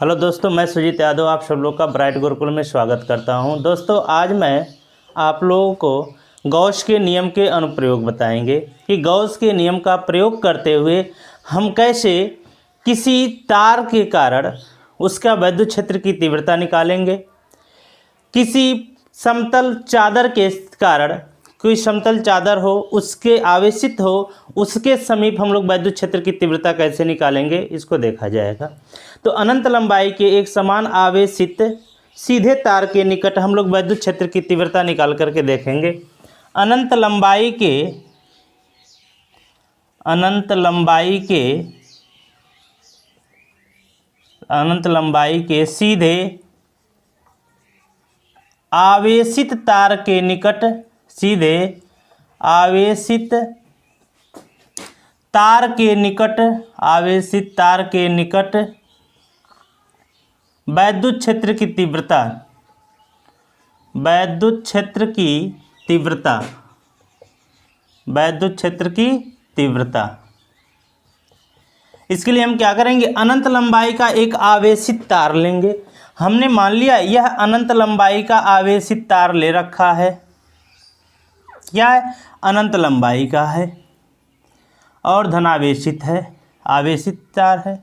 Hello दोस्तों, मैं सुजीत यादव आप सब लोग का ब्राइट गुरुकुल में स्वागत करता हूं। दोस्तों, आज मैं आप लोगों को गॉस के नियम के अनुप्रयोग बताएंगे कि गॉस के नियम का प्रयोग करते हुए हम कैसे किसी तार के कारण उसका विद्युत क्षेत्र की तीव्रता निकालेंगे। किसी समतल चादर के कारण, कोई समतल चादर हो, उसके आवेशित हो, उसके समीप हम लोग विद्युत क्षेत्र की तीव्रता कैसे निकालेंगे, इसको देखा जाएगा। तो अनंत लंबाई के एक समान आवेशित सीधे तार के निकट हम लोग विद्युत क्षेत्र की तीव्रता निकाल करके देखेंगे। अनंत लंबाई के सीधे आवेशित तार के निकट, सीधे आवेशित तार के निकट, आवेशित तार के निकट विद्युत क्षेत्र की तीव्रता, विद्युत क्षेत्र की तीव्रता, विद्युत क्षेत्र की तीव्रता। इसके लिए हम क्या करेंगे, अनंत लंबाई का एक आवेशित तार लेंगे। हमने मान लिया यह अनंत लंबाई का आवेशित तार ले रखा है, क्या है, अनंत लंबाई का है और धनावेशित है, आवेशित तार है।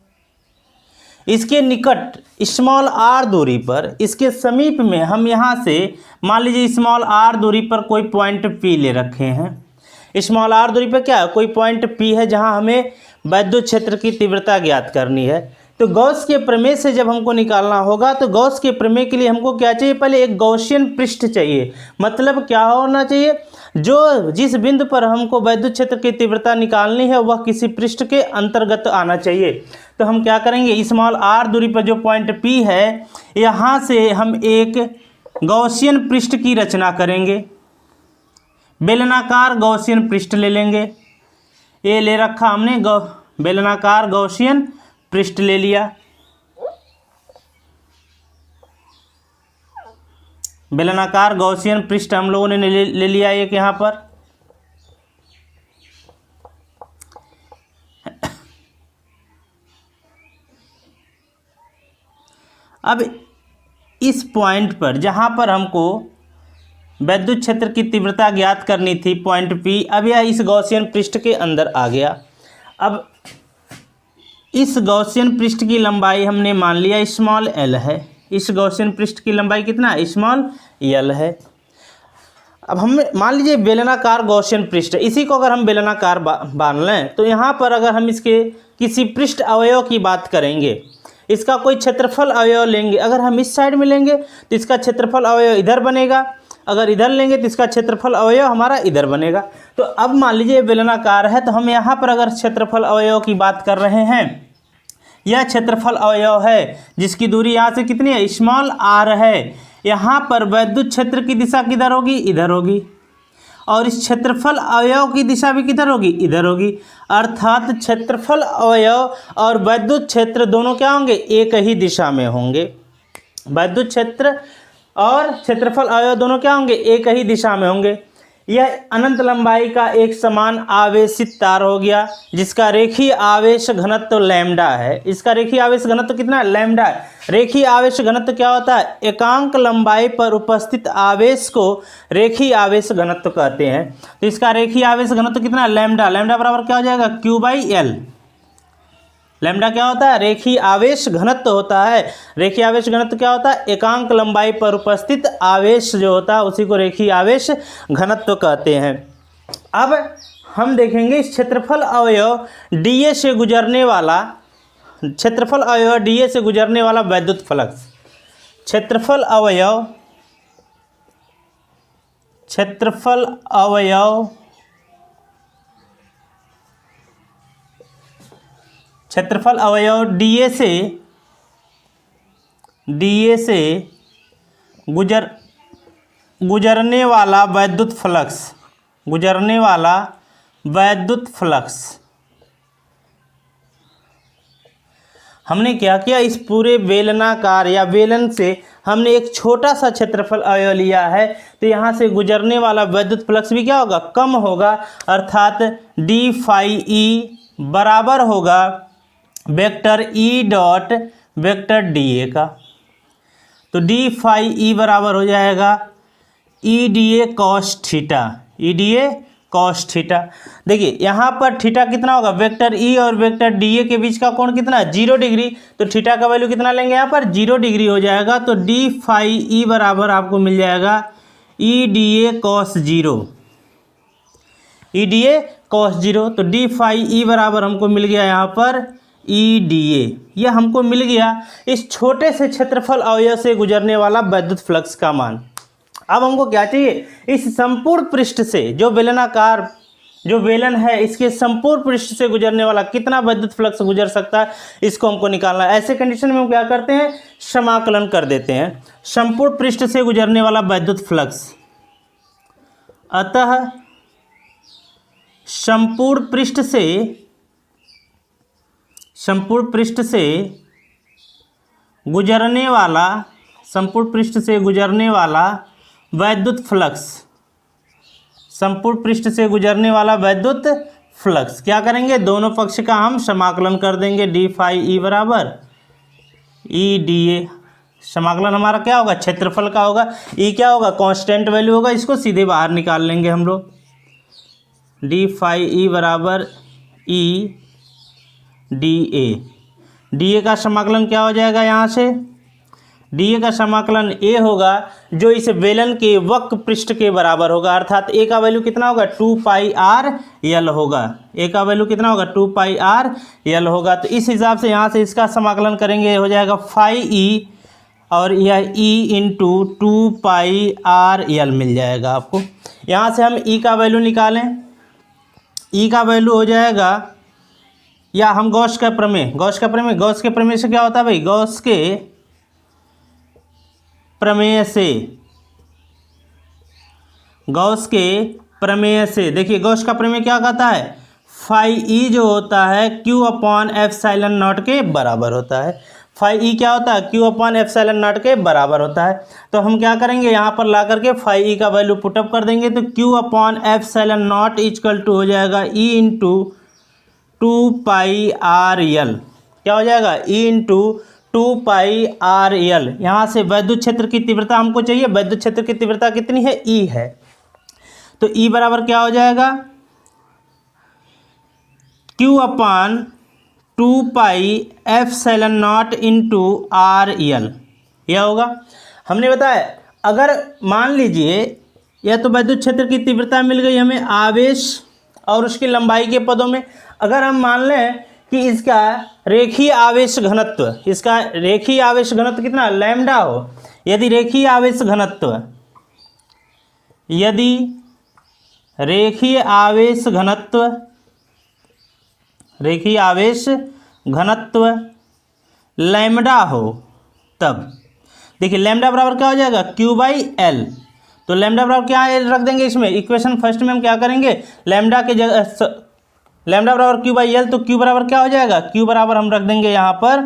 इसके निकट स्मॉल आर दूरी पर, इसके समीप में हम यहाँ से मान लीजिए स्मॉल आर दूरी पर कोई पॉइंट पी ले रखे हैं। स्मॉल आर दूरी पर क्या है, कोई पॉइंट पी है जहाँ हमें विद्युत क्षेत्र की तीव्रता ज्ञात करनी है। तो गॉस के प्रमेय से जब हमको निकालना होगा तो गॉस के प्रमेय के लिए हमको क्या चाहिए, पहले एक गॉसियन पृष्ठ चाहिए। मतलब क्या होना चाहिए, जो जिस बिंदु पर हमको विद्युत क्षेत्र की तीव्रता निकालनी है वह किसी पृष्ठ के अंतर्गत आना चाहिए। तो हम क्या करेंगे, स्मॉल आर दूरी पर जो पॉइंट पी है, यहाँ से हम एक गॉसियन पृष्ठ की रचना करेंगे। बेलनाकार गॉसियन पृष्ठ ले लेंगे। ये ले रखा हमने, बेलनाकार गॉसियन पृष्ठ ले लिया। बेलनाकार गॉसियन पृष्ठ हम लोगों ने ले लिया एक यहाँ पर। अब इस पॉइंट पर जहाँ पर हमको विद्युत क्षेत्र की तीव्रता ज्ञात करनी थी, पॉइंट पी, अब यह इस गॉसियन पृष्ठ के अंदर आ गया। अब इस गॉसियन पृष्ठ की लंबाई हमने मान लिया स्मॉल एल है। इस गॉसियन पृष्ठ की लंबाई कितना, स्मॉल एल है। अब हम मान लीजिए बेलनाकार गॉसियन पृष्ठ, इसी को अगर हम बेलनाकार मान लें तो यहाँ पर अगर हम इसके किसी पृष्ठ अवयव की बात करेंगे, इसका कोई क्षेत्रफल अवयव लेंगे। अगर हम इस साइड में लेंगे तो इसका क्षेत्रफल अवयव इधर बनेगा, अगर इधर लेंगे तो इसका क्षेत्रफल अवयव हमारा इधर बनेगा। तो अब मान लीजिए बेलनाकार है, तो हम यहाँ पर अगर क्षेत्रफल अवयव की बात कर रहे हैं, यह क्षेत्रफल अवयव है जिसकी दूरी यहाँ से कितनी है, स्मॉल आर है। यहाँ पर विद्युत क्षेत्र की दिशा किधर होगी, इधर होगी, और इस क्षेत्रफल अवयव की दिशा भी किधर होगी, इधर होगी। अर्थात क्षेत्रफल अवयव और विद्युत क्षेत्र दोनों क्या होंगे, एक ही दिशा में होंगे। विद्युत क्षेत्र और क्षेत्रफल अवयव दोनों क्या होंगे, एक ही दिशा में होंगे। यह अनंत लंबाई का एक समान आवेशित तार हो गया जिसका रेखीय आवेश घनत्व लैम्डा है। इसका रेखीय आवेश घनत्व कितना है, लैम्डा है। रेखीय आवेश घनत्व क्या होता है, एकांक लंबाई पर उपस्थित आवेश को रेखीय आवेश घनत्व कहते हैं। तो इसका रेखीय आवेश घनत्व कितना है, लैम्डा। लैम्डा बराबर क्या हो जाएगा, क्यू बाई एल। लैम्डा क्या होता है, रेखीय आवेश घनत्व होता है। रेखीय आवेश घनत्व क्या होता है, एकांक लंबाई पर उपस्थित आवेश जो होता है उसी को रेखीय आवेश घनत्व कहते हैं। अब हम देखेंगे इस क्षेत्रफल अवयव डीए से गुजरने वाला, क्षेत्रफल अवयव डीए से गुजरने वाला विद्युत फ्लक्स। क्षेत्रफल अवयव डीए से गुजरने वाला विद्युत फ्लक्स, हमने क्या किया, इस पूरे बेलनाकार या बेलन से हमने एक छोटा सा क्षेत्रफल अवयव लिया है। तो यहाँ से गुजरने वाला विद्युत फ्लक्स भी क्या होगा, कम होगा। अर्थात डी फाई ई बराबर होगा vector E dot vector D A का। तो डी फाई ई बराबर हो जाएगा ई D A cos theta, E D A cos theta. देखिए यहाँ पर थीटा कितना होगा, वेक्टर ई और वेक्टर डी ए के बीच का कोण कितना है 0 डिग्री, तो थीटा का वैल्यू कितना लेंगे यहाँ पर 0 डिग्री हो जाएगा। तो डी फाई ई बराबर आपको मिल जाएगा ई D A cos 0, E D A cos 0। तो डी फाई ई बराबर हमको मिल गया यहाँ पर ई डी ए, यह हमको मिल गया इस छोटे से क्षेत्रफल अवयव से गुजरने वाला वैद्युत फ्लक्स का मान। अब हमको क्या चाहिए, इस संपूर्ण पृष्ठ से जो बेलनाकार जो बेलन है इसके संपूर्ण पृष्ठ से गुजरने वाला कितना वैद्युत फ्लक्स गुजर सकता है, इसको हमको निकालना है। ऐसे कंडीशन में हम क्या करते हैं, समाकलन कर देते हैं संपूर्ण पृष्ठ से गुजरने वाला वैद्युत फ्लक्स। अतः संपूर्ण पृष्ठ से गुजरने वाला वैद्युत फ्लक्स, संपूर्ण पृष्ठ से गुजरने वाला वैद्युत फ्लक्स क्या करेंगे, दोनों पक्ष का हम समाकलन कर देंगे। डी फाई ई बराबर ई डी ए, समाकलन हमारा क्या होगा, क्षेत्रफल का होगा। ई क्या होगा, कांस्टेंट वैल्यू होगा, इसको सीधे बाहर निकाल लेंगे हम लोग। डी फाई ई बराबर ई डी ए, डी ए का समाकलन क्या हो जाएगा, यहाँ से डी ए का समाकलन ए होगा जो इस बेलन के वक्र पृष्ठ के बराबर होगा, अर्थात ए का वैल्यू कितना होगा 2 पाई आर एल होगा, ए का वैल्यू कितना होगा 2 पाई आर एल होगा। तो इस हिसाब से यहाँ से इसका समाकलन करेंगे, हो जाएगा फाई ई और यह ई इंटू 2 पाई आर एल मिल जाएगा आपको। यहाँ से हम ई का वैल्यू निकालें, ई का वैल्यू हो जाएगा, या हम गॉस के प्रमेय से क्या होता है भाई, गॉस के प्रमेय से देखिए गॉस का प्रमेय क्या कहता है, फाई ई जो होता है क्यू अपॉन एप्सिलॉन नॉट के बराबर होता है। फाई ई क्या होता है, क्यू अपॉन एप्सिलॉन नॉट के बराबर होता है। तो हम क्या करेंगे, यहाँ पर ला करके फाई ई का वैल्यू पुटअप कर देंगे। तो Q upon epsilon not equal to हो जाएगा E into 2 pi R L, क्या हो जाएगा E into 2 pi R L. यहाँ से वैद्युत क्षेत्र की तीव्रता हमको चाहिए, वैद्युत क्षेत्र की तीव्रता कितनी है, ई है। तो ई बराबर क्या हो जाएगा, Q upon 2 pi epsilon not into R L, यह होगा। हमने बताया अगर मान लीजिए यह तो वैद्युत क्षेत्र की तीव्रता मिल गई हमें आवेश और उसकी लंबाई के पदों में। अगर हम मान लें कि इसका रेखीय आवेश घनत्व कितना लैम्डा हो, यदि रेखीय आवेश घनत्व लैम्डा हो, तब देखिए लैम्डा बराबर क्या हो जाएगा क्यू बाई एल। तो लैम्डा बराबर क्या रख देंगे इसमें, इक्वेशन फर्स्ट में हम क्या करेंगे, लैम्डा के जगह लैम्डा बराबर क्यू बाई एल, तो क्यू बराबर क्या हो जाएगा, क्यू बराबर हम रख देंगे यहाँ पर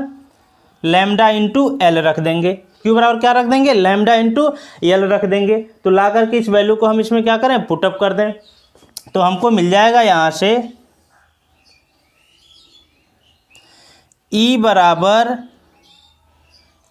लैम्डा इंटू एल रख देंगे। क्यू बराबर क्या रख देंगे, लैम्डा इंटू एल रख देंगे। तो ला करके इस वैल्यू को हम इसमें क्या करें, पुटअप कर दें। तो हमको मिल जाएगा यहाँ से ई बराबर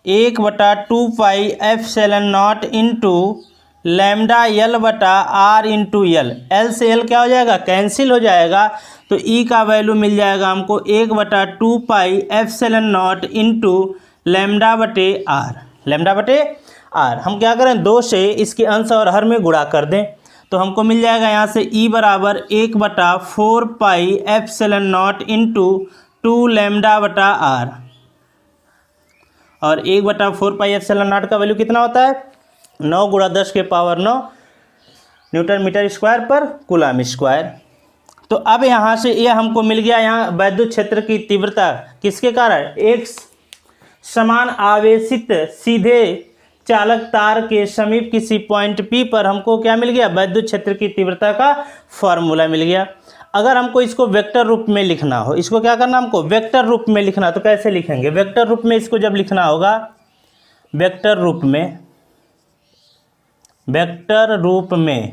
1/2 pi epsilon not into lambda L बटा आर इंटू एल। एल से एल क्या हो जाएगा, कैंसिल हो जाएगा। तो ई का वैल्यू मिल जाएगा हमको 1/2 pi epsilon not into lambda बटे आर, हम क्या करें 2 से इसके अंश और हर में गुणा कर दें। तो हमको मिल जाएगा यहाँ से ई बराबर 1/4 pi epsilon not into 2 lambda बटा आर, और 1/4 पाई एप्सिलॉन नॉट का वैल्यू कितना होता है 9 × 10⁻⁹ न्यूटन मीटर स्क्वायर पर कूलम स्क्वायर। तो अब यहाँ से ये हमको मिल गया, यहाँ वैद्युत क्षेत्र की तीव्रता किसके कारण, एक समान आवेशित सीधे चालक तार के समीप किसी पॉइंट P पर हमको क्या मिल गया, वैद्युत क्षेत्र की तीव्रता का फॉर्मूला मिल गया। अगर हमको इसको वेक्टर रूप में लिखना हो, इसको क्या करना हमको वेक्टर रूप में लिखना, तो कैसे लिखेंगे, वेक्टर रूप में इसको जब लिखना होगा, वेक्टर रूप में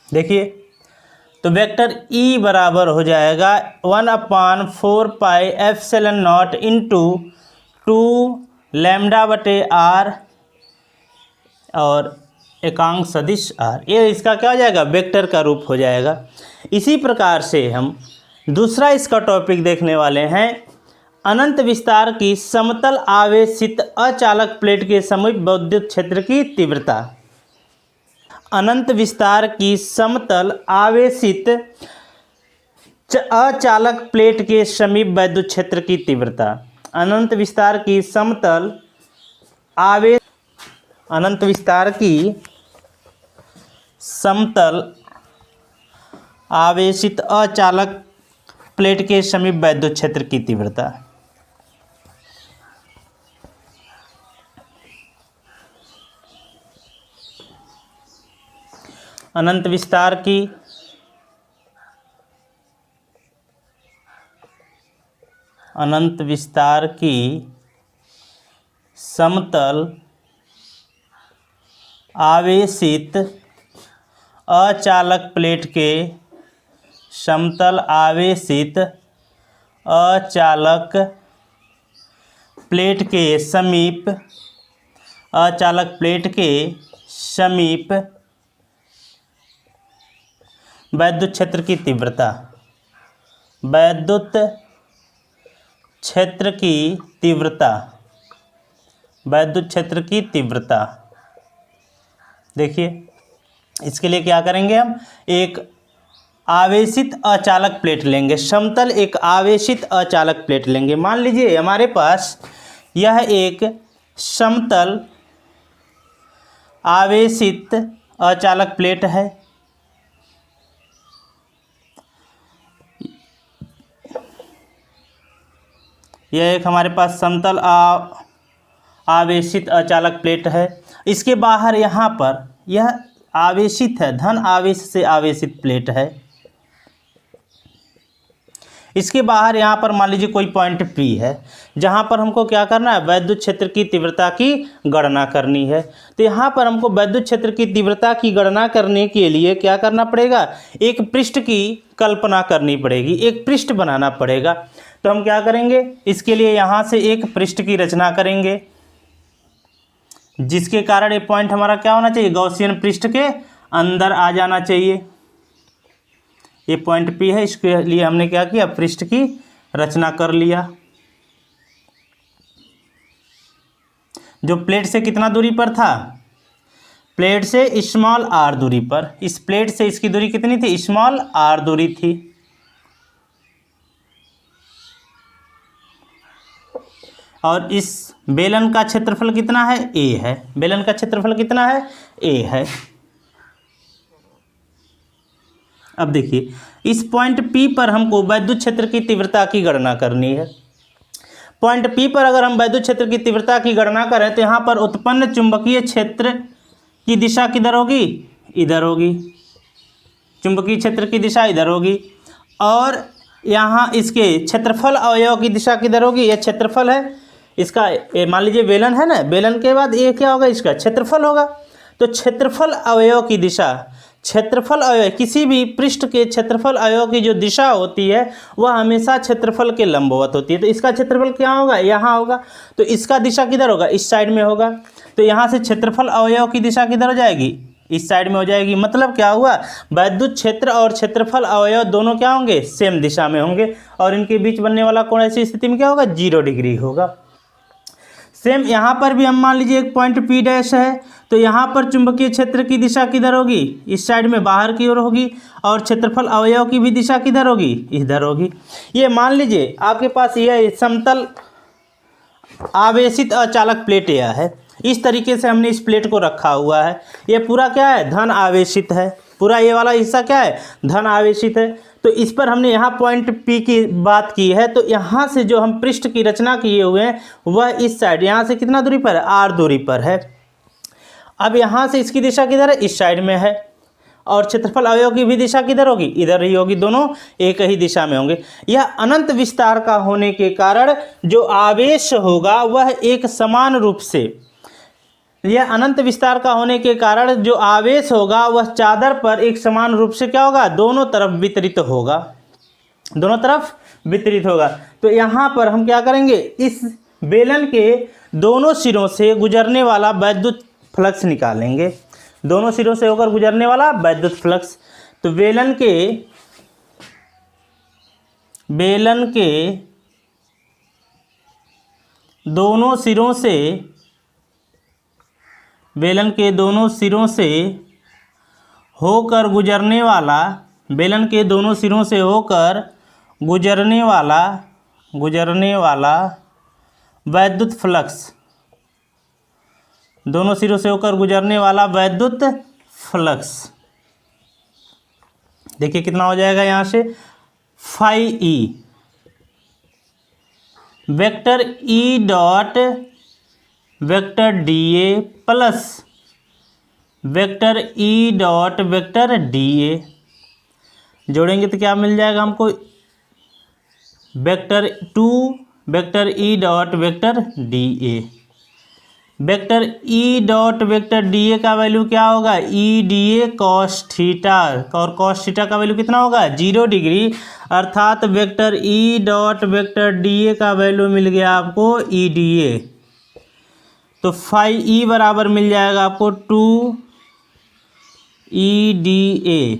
देखिए, तो वेक्टर ई बराबर हो जाएगा 1/4πε0 इंटू 2 λ/r और एकांक सदिश r। ये इसका क्या हो जाएगा, वेक्टर का रूप हो जाएगा। इसी प्रकार से हम दूसरा इसका टॉपिक देखने वाले हैं, अनंत विस्तार की समतल आवेशित अचालक प्लेट के समीप विद्युत क्षेत्र की तीव्रता। अनंत विस्तार की समतल आवेशित अचालक प्लेट के समीप विद्युत क्षेत्र की तीव्रता। अनंत विस्तार की समतल अनंत विस्तार की समतल आवेशित अचालक प्लेट के समीप विद्युत क्षेत्र की तीव्रता। अनंत विस्तार की समतल आवेशित अचालक प्लेट के समतल आवेशित अचालक प्लेट के समीप विद्युत क्षेत्र की तीव्रता। विद्युत क्षेत्र की तीव्रता। देखिए इसके लिए क्या करेंगे, हम एक आवेशित अचालक प्लेट लेंगे, समतल एक आवेशित अचालक प्लेट लेंगे। मान लीजिए हमारे पास यह एक समतल आवेशित अचालक प्लेट है। यह एक हमारे पास समतल आवेशित अचालक प्लेट है। इसके बाहर यहाँ पर यह आवेशित है, धन आवेश से आवेशित प्लेट है। इसके बाहर यहाँ पर मान लीजिए कोई पॉइंट P है, जहाँ पर हमको क्या करना है, विद्युत क्षेत्र की तीव्रता की गणना करनी है। तो यहाँ पर हमको विद्युत क्षेत्र की तीव्रता की गणना करने के लिए क्या करना पड़ेगा, एक पृष्ठ की कल्पना करनी पड़ेगी, एक पृष्ठ बनाना पड़ेगा। तो हम क्या करेंगे, इसके लिए यहाँ से एक पृष्ठ की रचना करेंगे, जिसके कारण ये पॉइंट हमारा क्या होना चाहिए, गॉसियन पृष्ठ के अंदर आ जाना चाहिए। ये पॉइंट P है, इसके लिए हमने क्या किया, पृष्ठ की रचना कर लिया। जो प्लेट से कितना दूरी पर था, प्लेट से स्मॉल r दूरी पर, इस प्लेट से इसकी दूरी कितनी थी, स्मॉल r दूरी थी। और इस बेलन का क्षेत्रफल कितना है, a है। बेलन का क्षेत्रफल कितना है, a है। अब देखिए इस पॉइंट P पर हमको विद्युत क्षेत्र की तीव्रता की गणना करनी है। पॉइंट P पर अगर हम विद्युत क्षेत्र की तीव्रता की गणना करें तो यहाँ पर उत्पन्न चुंबकीय क्षेत्र की दिशा किधर होगी, इधर होगी। चुंबकीय क्षेत्र की दिशा इधर होगी और यहाँ इसके क्षेत्रफल अवयव की दिशा किधर होगी, यह क्षेत्रफल है इसका। मान लीजिए बेलन है ना, बेलन के बाद ये क्या होगा, इसका क्षेत्रफल होगा। तो क्षेत्रफल अवयव की दिशा, क्षेत्रफल अवयव, किसी भी पृष्ठ के क्षेत्रफल अवयव की जो दिशा होती है वह हमेशा क्षेत्रफल के लंबवत होती है। तो इसका क्षेत्रफल क्या होगा, यहाँ होगा। तो इसका दिशा किधर होगा, इस साइड में होगा। तो यहाँ से क्षेत्रफल अवयव की दिशा किधर हो जाएगी, इस साइड में हो जाएगी। मतलब क्या हुआ, विद्युत क्षेत्र और क्षेत्रफल अवयव दोनों क्या होंगे, सेम दिशा में होंगे और इनके बीच बनने वाला कोण ऐसी स्थिति में क्या होगा, 0 डिग्री होगा। सेम यहाँ पर भी हम मान लीजिए एक पॉइंट P डैश है, तो यहाँ पर चुंबकीय क्षेत्र की दिशा किधर होगी, इस साइड में बाहर की ओर होगी और क्षेत्रफल अवयव की भी दिशा किधर होगी, इधर होगी। ये मान लीजिए आपके पास यह समतल आवेशित अचालक प्लेट यह है। इस तरीके से हमने इस प्लेट को रखा हुआ है। ये पूरा क्या है, धन आवेशित है। पूरा ये वाला हिस्सा क्या है, धन आवेशित है। तो इस पर हमने यहाँ पॉइंट P की बात की है। तो यहाँ से जो हम पृष्ठ की रचना किए हुए हैं वह इस साइड, यहाँ से कितना दूरी पर है, r दूरी पर है। अब यहाँ से इसकी दिशा किधर है, इस साइड में है और क्षेत्रफल अवयव की भी दिशा किधर होगी, इधर ही होगी। दोनों एक ही दिशा में होंगे। यह अनंत विस्तार का होने के कारण जो आवेश होगा वह एक समान रूप से यह अनंत विस्तार का होने के कारण जो आवेश होगा वह चादर पर एक समान रूप से क्या होगा, दोनों तरफ वितरित होगा, दोनों तरफ वितरित होगा। तो यहाँ पर हम क्या करेंगे, इस बेलन के दोनों सिरों से गुजरने वाला वैद्युत फ्लक्स निकालेंगे, दोनों सिरों से होकर गुजरने वाला वैद्युत फ्लक्स। तो बेलन के दोनों सिरों से, बेलन के दोनों सिरों से होकर गुजरने वाला, बेलन के दोनों सिरों से होकर गुजरने वाला वैद्युत फ्लक्स, दोनों सिरों से होकर गुजरने वाला वैद्युत फ्लक्स, देखिए कितना हो जाएगा यहाँ से, phi E vector E dot vector D A plus vector E dot vector D A, जोड़ेंगे तो क्या मिल जाएगा हमको, vector 2 vector E dot vector D A. Vector E dot vector D A का वैल्यू क्या होगा, E D A cos theta, और कॉस थीटा का वैल्यू कितना होगा, 0 डिग्री, अर्थात vector E dot vector D A का वैल्यू मिल गया आपको ई डी ए। तो फाई ई बराबर मिल जाएगा आपको 2 ई डी ए,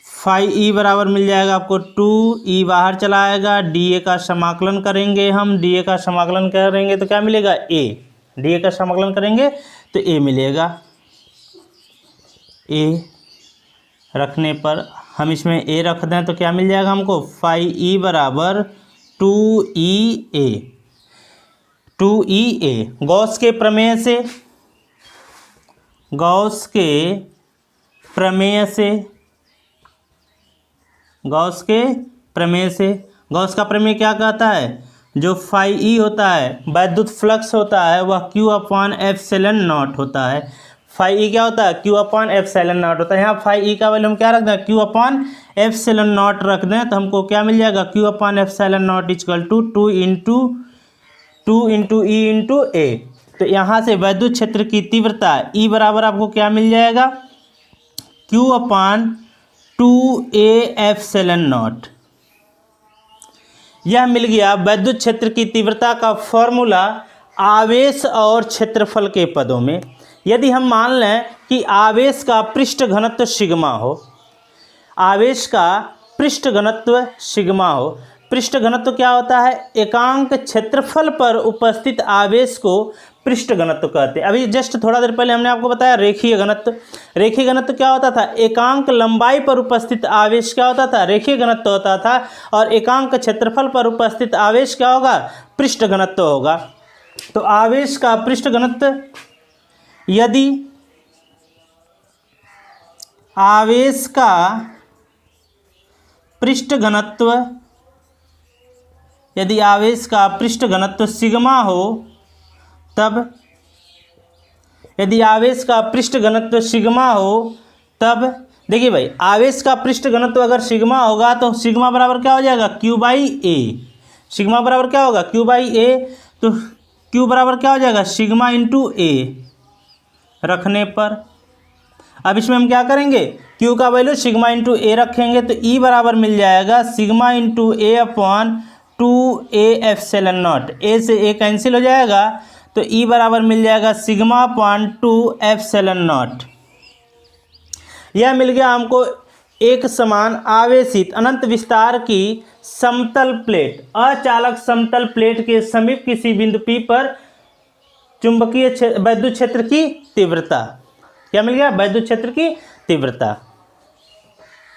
फाई ई बराबर मिल जाएगा आपको 2 ई बाहर चला आएगा, डी ए का समाकलन करेंगे हम, डी ए का समाकलन करेंगे तो क्या मिलेगा, ए, डी ए का समाकलन करेंगे तो ए मिलेगा, ए रखने पर हम इसमें ए रख दें तो क्या मिल जाएगा हमको, फाई ई बराबर 2 ई ए, 2 ई ए। गॉस के प्रमेय से, गॉस के प्रमेय से, गॉस के प्रमेय से, गॉस का प्रमेय क्या कहता है, जो फाई ई होता है वैद्युत फ्लक्स होता है वह क्यू अपॉन एप्सिलॉन नॉट होता है। फाई ई क्या होता है, क्यू अपॉन एप्सिलॉन नॉट होता है। यहाँ फाई ई का वैल्यू हम क्या रख दें, क्यू अपॉन एप्सिलॉन नॉट रख दें तो हमको क्या मिल जाएगा, q upon epsilon not equal to 2 into e into a. तो यहाँ से वैद्युत क्षेत्र की तीव्रता ई बराबर आपको क्या मिल जाएगा, q upon 2a epsilon not. यह मिल गया वैद्युत क्षेत्र की तीव्रता का फॉर्मूला आवेश और क्षेत्रफल के पदों में। यदि हम मान लें कि आवेश का पृष्ठ घनत्व सिग्मा हो, आवेश का पृष्ठ घनत्व सिग्मा हो, पृष्ठ घनत्व क्या होता है, एकांक क्षेत्रफल पर उपस्थित आवेश को पृष्ठ घनत्व कहते हैं। अभी जस्ट थोड़ा देर पहले हमने आपको बताया रेखीय घनत्व। रेखीय घनत्व क्या होता था, एकांक लंबाई पर उपस्थित आवेश क्या होता था, रेखीय घनत्व होता था, और एकांक क्षेत्रफल पर उपस्थित आवेश क्या होगा, पृष्ठ घनत्व होगा। तो आवेश का पृष्ठ घनत्व, यदि आवेश का पृष्ठ घनत्व, यदि आवेश का पृष्ठ घनत्व सिग्मा हो, तब यदि आवेश का पृष्ठ घनत्व सिग्मा हो तब देखिए भाई, आवेश का पृष्ठ घनत्व अगर सिग्मा होगा तो सिग्मा बराबर क्या हो जाएगा, क्यू बाई ए। सिग्मा बराबर क्या होगा, क्यू बाई ए। तो क्यू बराबर क्या हो जाएगा, सिग्मा इंटू ए रखने पर। अब इसमें हम क्या करेंगे, क्यू का वैल्यू सिग्मा इंटू ए रखेंगे तो ई बराबर मिल जाएगा sigma into a upon 2a epsilon not. A से ए कैंसिल हो जाएगा तो ई बराबर मिल जाएगा सिग्मा अपॉन 2 एप्सिलॉन नॉट। यह मिल गया हमको एक समान आवेशित अनंत विस्तार की समतल प्लेट, अचालक समतल प्लेट के समीप किसी बिंदु P पर चुंबकीय वैद्युत क्षेत्र की तीव्रता। क्या मिल गया, वैद्युत क्षेत्र की तीव्रता।